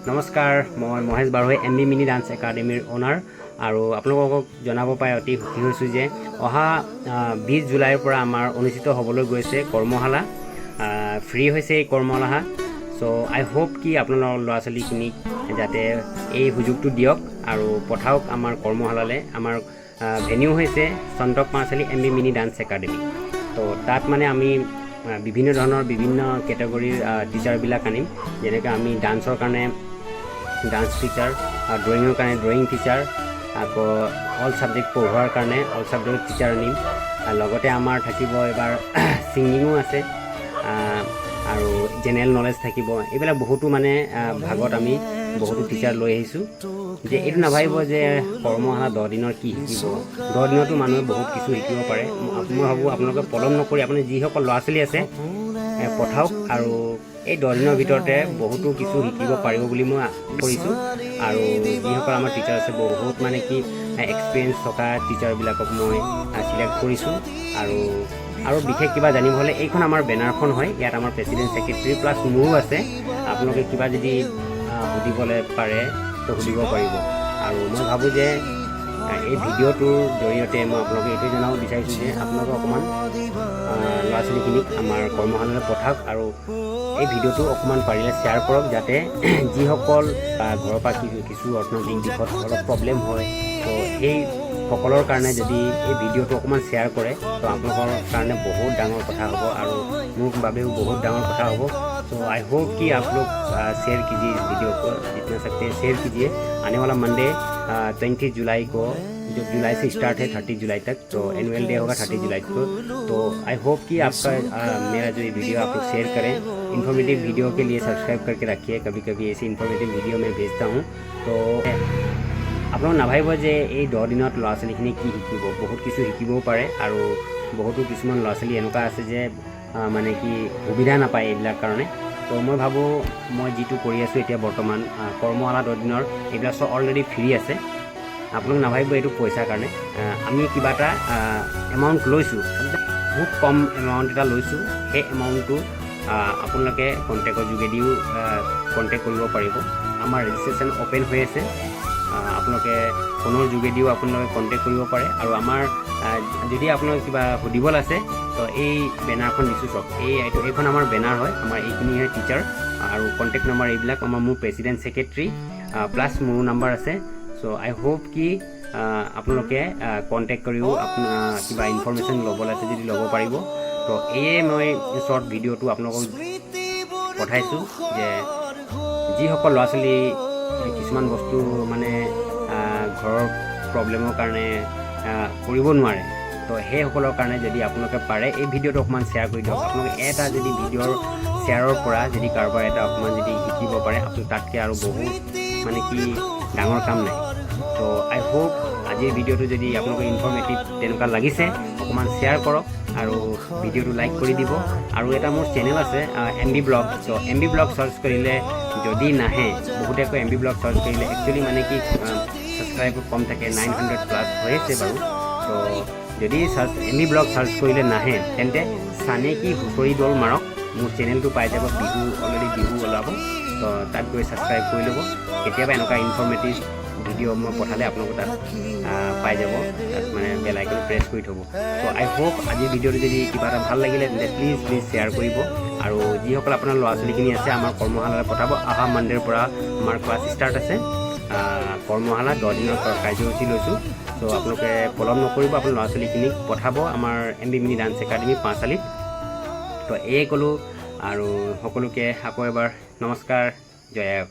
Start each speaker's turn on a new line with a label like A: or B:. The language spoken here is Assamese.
A: নমস্কাৰ, মই মহেশ বাৰুৱে MB মিনি ডান্স একাডেমীৰ অনাৰ আৰু আপোনালোকক জনাব পাই অতি সুখী হৈছোঁ যে অহা 20 জুলাইৰ পৰা আমাৰ অনুষ্ঠিত হ'বলৈ গৈছে কৰ্মশালা। ফ্ৰী হৈছে এই কৰ্মশালা। চ' আই হোপ কি আপোনালোকৰ ল'ৰা ছোৱালীখিনিক যাতে এই সুযোগটো দিয়ক আৰু পঠাওক আমাৰ কৰ্মশালালৈ। আমাৰ ভেনিউ হৈছে সন্তক পাঁচালী MB মিনি ডান্স একাডেমী। তো তাত মানে আমি বিভিন্ন ধৰণৰ বিভিন্ন কেটেগৰীৰ টিচাৰবিলাক আনিম। যেনেকৈ আমি ডান্সৰ কাৰণে ডান্স টিচাৰ, ড্ৰয়িঙৰ কাৰণে ড্ৰয়িং টিচাৰ, আকৌ অল ছাবজেক্ট পঢ়োৱাৰ কাৰণে অল ছাবজেক্ট টিচাৰ আনিম। লগতে আমাৰ থাকিব এবাৰ ছিংগিঙো আছে আৰু জেনেৰেল নলেজ থাকিব। এইবিলাক বহুতো মানে ভাগত আমি বহুতো টিচাৰ লৈ আহিছোঁ। যে এইটো নাভাবিব যে কৰ্মশালা 10 দিনৰ কি শিকিব। 10 দিনতো মানুহে বহুত কিছু শিকিব পাৰে। মই ভাবোঁ আপোনালোকে পলম নকৰি আপুনি যিসকল ল'ৰা ছোৱালী আছে পঠাওক আৰু এই 10 দিনৰ ভিতৰতে বহুতো কিছু শিকিব পাৰিব বুলি মই কৰিছোঁ। আৰু যিসকল আমাৰ টিচাৰ আছে বহুত মানে কি এক্সপিৰিয়েঞ্চ থকা টিচাৰবিলাকক মই চিলেক্ট কৰিছোঁ। আৰু বিশেষ কিবা জানিব হ'লে এইখন আমাৰ বেনাৰখন হয়। ইয়াত আমাৰ প্ৰেচিডেণ্ট ছেক্ৰেটাৰী প্লাছ মোৰো আছে। আপোনালোকে কিবা যদি সুধিবলৈ পাৰে তো সুধিব পাৰিব। আৰু মই ভাবোঁ যে এই ভিডিঅ'টোৰ জৰিয়তে মই আপোনালোকে এইটোৱে জনাব বিচাৰিছোঁ যে আপোনালোকে অকণমান ল'ৰা ছোৱালীখিনিক আমাৰ কৰ্মশালালৈ পঠাওক আৰু এই ভিডিঅ'টো অকণমান পাৰিলে শ্বেয়াৰ কৰক, যাতে যিসকল ঘৰৰ পৰা কিছু অৰ্থনৈতিক দিশত অলপ প্ৰব্লেম হয়, তো সেই সকলৰ কাৰণে যদি এই ভিডিঅ'টো অকণমান শ্বেয়াৰ কৰে তো আপোনালোকৰ কাৰণে बहुत डांगर कथा हो और मोर बाबेও बहुत डांगर कथा हो। तो आई होप कि आप लोग शेयर कीजिए इस वीडियो को, जितना सकते हैं शेयर कीजिए। आने वाला मंडे 20 जुलाई को, जो जुलाई से स्टार्ट है 30 जुलाई तक, तो एनुअल डे होगा 30 जुलाई को। तो आई होप कि आपका मेरा जो ये वीडियो आप लोग शेयर करें। इन्फॉर्मेटिव वीडियो के लिए सब्सक्राइब करके रखिए। कभी कभी ऐसी इन्फॉर्मेटिव वीडियो मैं भेजता हूँ। तो আপোনালোক নাভাবিব যে এই 10 দিনত ল'ৰা ছোৱালীখিনি কি শিকিব। বহুত কিছু শিকিবও পাৰে আৰু বহুতো কিছুমান ল'ৰা ছোৱালী এনেকুৱা আছে যে মানে কি সুবিধা নাপায় এইবিলাক কাৰণে। তো মই ভাবোঁ মই যিটো কৰি আছোঁ এতিয়া বৰ্তমান কৰ্মশালা 10 দিনৰ এইবিলাক চব অলৰেডি ফ্ৰী আছে। আপোনালোক নাভাবিব এইটো পইচাৰ কাৰণে। আমি কিবা এটা এমাউণ্ট লৈছোঁ, বহুত কম এমাউণ্ট এটা লৈছোঁ। সেই এমাউণ্টটো আপোনালোকে কণ্টেক্টৰ যোগেদিও কণ্টেক্ট কৰিব পাৰিব। আমাৰ ৰেজিষ্ট্ৰেশ্যন অ'পেন হৈ আছে। আপোনালোকে ফোনৰ যোগেদিও আপোনালোকে কণ্টেক্ট কৰিব পাৰে। আৰু আমাৰ যদি আপোনালোকে কিবা সুধিবলৈ আছে তো এই বেনাৰখন দিছোঁ চাওক। এইখন আমাৰ বেনাৰ হয়। আমাৰ এইখিনিহে টিচাৰ আৰু কণ্টেক্ট নম্বৰ এইবিলাক মোৰ প্ৰেচিডেণ্ট ছেক্ৰেটাৰী প্লাছ মোৰো নম্বৰ আছে। চ' আই হোপ কি আপোনালোকে কণ্টেক্ট কৰিও কিবা ইনফৰমেশ্যন ল'বলৈ আছে যদি ল'ব পাৰিব। তো এয়ে মই শ্বৰ্ট ভিডিঅ'টো আপোনালোকক পঠাইছোঁ যে যিসকল ল'ৰা ছোৱালী কিছুমান বস্তু মানে ঘৰৰ প্ৰব্লেমৰ কাৰণে কৰিব নোৱাৰে, তো সেইসকলৰ কাৰণে যদি আপোনালোকে পাৰে এই ভিডিঅ'টো অকণমান শ্বেয়াৰ কৰি দিয়ক। আপোনালোকে এটা যদি ভিডিঅ'ৰ শ্বেয়াৰৰ পৰা যদি কাৰোবাৰ এটা অকণমান যদি শিকিব পাৰে, আপুনি তাতকৈ আৰু বহুত মানে কি ডাঙৰ কাম নাই। তো আই হোপ আজিৰ ভিডিঅ'টো যদি আপোনালোকে ইনফৰ্মেটিভ তেনেকুৱা লাগিছে অকণমান শ্বেয়াৰ কৰক আৰু ভিডিঅ'টো লাইক কৰি দিব। আৰু এটা মোৰ চেনেল আছে MB ব্লগ। তো MB ব্লগ চাৰ্চ কৰিলে যদি নাহে, বহুতে কয় MB ব্লগ চাৰ্চ কৰিলে একচুৱেলি মানে কি ছাবস্ক্ৰাইবৰ কম থাকে, 900+ হৈ আছে বাৰু। তো যদি MB ব্লগ চাৰ্চ কৰিলে নাহে তেন্তে চানেকি হুঁচৰি দল মাৰক, মোৰ চেনেলটো পাই যাব। অলৰেডি বিহু ওলাব, তো তাত গৈ ছাবস্ক্ৰাইব কৰি ল'ব। কেতিয়াবা এনেকুৱা ইনফৰ্মেটিভ ভিডিঅ' মই পঠালে আপোনালোকৰ তাত পাই যাব। তাত মানে বেল আইকন প্ৰেছ কৰি থ'ব। তো আই হোপ আজিৰ ভিডিঅ'টো যদি কিবা এটা ভাল লাগিলে তেন্তে প্লিজ শ্বেয়াৰ কৰিব। আৰু যিসকল আপোনাৰ ল'ৰা ছোৱালীখিনি আছে আমাৰ কৰ্মশালালৈ পঠাব। অহা মানডেৰ পৰা আমাৰ ক্লাছ ষ্টাৰ্ট আছে। কৰ্মশালা 10 দিনৰ কাৰ্যসূচী লৈছোঁ। তো আপোনালোকে পলম নকৰিব, আপোনাৰ ল'ৰা ছোৱালীখিনিক পঠাব আমাৰ MB মিনি ডান্স একাডেমী পাঁচালীত। তো এয়ে ক'লোঁ আৰু সকলোকে আকৌ এবাৰ নমস্কাৰ, জয় আই অসম।